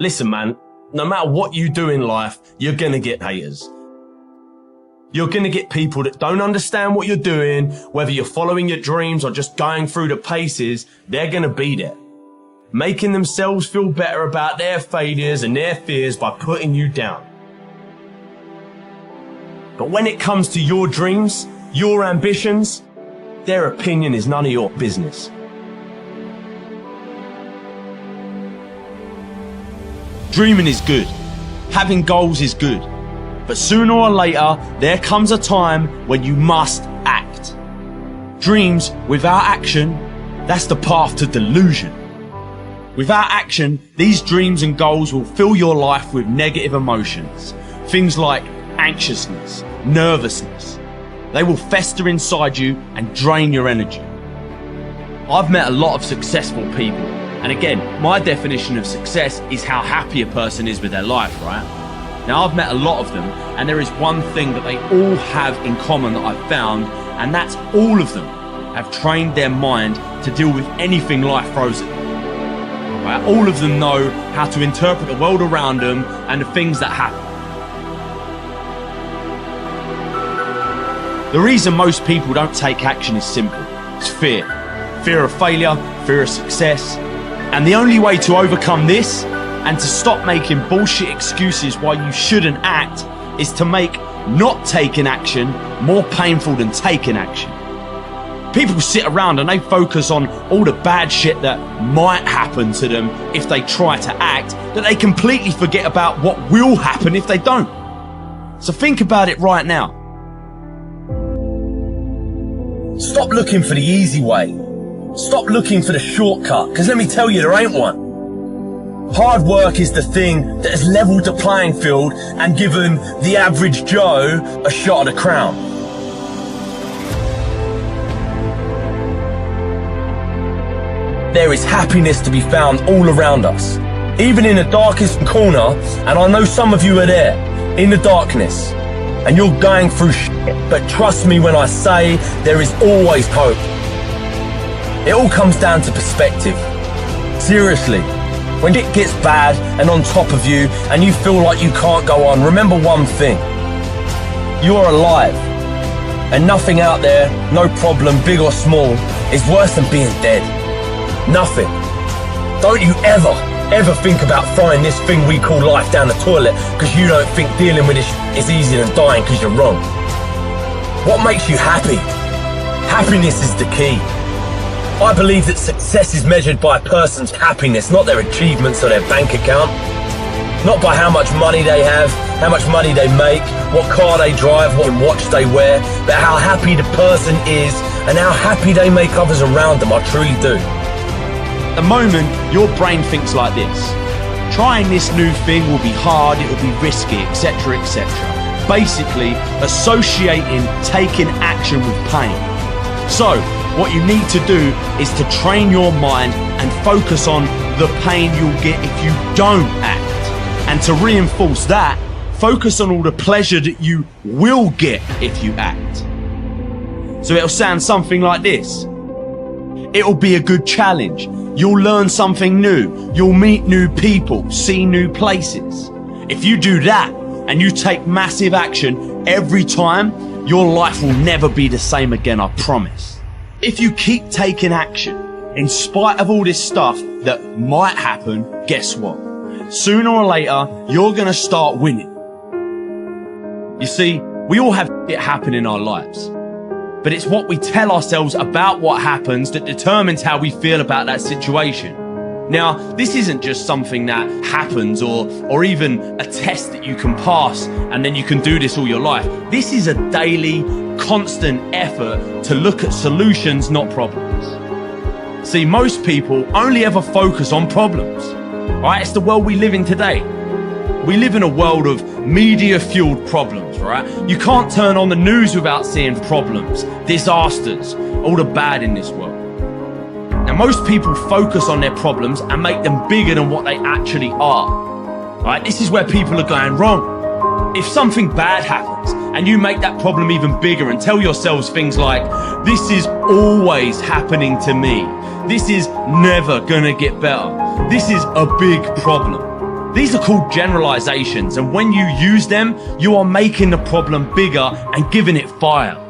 Listen, man, no matter what you do in life, you're gonna get haters. You're gonna get people that don't understand what you're doing, whether you're following your dreams or just going through the paces, they're gonna be there, making themselves feel better about their failures and their fears by putting you down. But when it comes to your dreams, your ambitions, their opinion is none of your business. Dreaming is good. Having goals is good. But sooner or later, there comes a time when you must act. Dreams without action, that's the path to delusion. Without action, these dreams and goals will fill your life with negative emotions. Things like anxiousness, nervousness. They will fester inside you and drain your energy. I've met a lot of successful people. And again, my definition of success is how happy a person is with their life, right? Now, I've met a lot of them, and there is one thing that they all have in common that I've found, and that's all of them have trained their mind to deal with anything life throws at them. Right? All of them know how to interpret the world around them and the things that happen. The reason most people don't take action is simple. It's fear. Fear of failure, fear of success. And the only way to overcome this and to stop making bullshit excuses why you shouldn't act is to make not taking action more painful than taking action. People sit around and they focus on all the bad shit that might happen to them if they try to act, that they completely forget about what will happen if they don't. So think about it right now. Stop looking for the easy way. Stop looking for the shortcut, because let me tell you, there ain't one. Hard work is the thing that has leveled the playing field and given the average Joe a shot at the crown. There is happiness to be found all around us, even in the darkest corner, and I know some of you are there, in the darkness, and you're going through shit, but trust me when I say there is always hope. It all comes down to perspective. Seriously, when it gets bad and on top of you and you feel like you can't go on, remember one thing. You're alive. And nothing out there, no problem, big or small, is worse than being dead. Nothing. Don't you ever think about throwing this thing we call life down the toilet because you don't think dealing with this is easier than dying because you're wrong. What makes you happy? Happiness is the key. I believe that success is measured by a person's happiness, not their achievements or their bank account. Not by how much money they have, how much money they make, what car they drive, what watch they wear, but how happy the person is and how happy they make others around them. I truly do. At the moment, your brain thinks like this. Trying this new thing will be hard, it will be risky, etc., etc. Basically, associating taking action with pain. So, what you need to do is to train your mind and focus on the pain you'll get if you don't act. And to reinforce that, focus on all the pleasure that you will get if you act. So it'll sound something like this. It'll be a good challenge. You'll learn something new. You'll meet new people, see new places. If you do that and you take massive action every time, your life will never be the same again, I promise. If you keep taking action, in spite of all this stuff that might happen, guess what? Sooner or later, you're gonna start winning. You see, we all have it happen in our lives. But it's what we tell ourselves about what happens that determines how we feel about that situation. Now, this isn't just something that happens or even a test that you can pass and then you can do this all your life. This is a daily, constant effort to look at solutions, not problems. See, most people only ever focus on problems, right? It's the world we live in today. We live in a world of media-fueled problems, right? You can't turn on the news without seeing problems, disasters, all the bad in this world. Now, most people focus on their problems and make them bigger than what they actually are, right? This is where people are going wrong. If something bad happens and you make that problem even bigger and tell yourselves things like, this is always happening to me. This is never gonna get better. This is a big problem. These are called generalizations, and when you use them, you are making the problem bigger and giving it fire.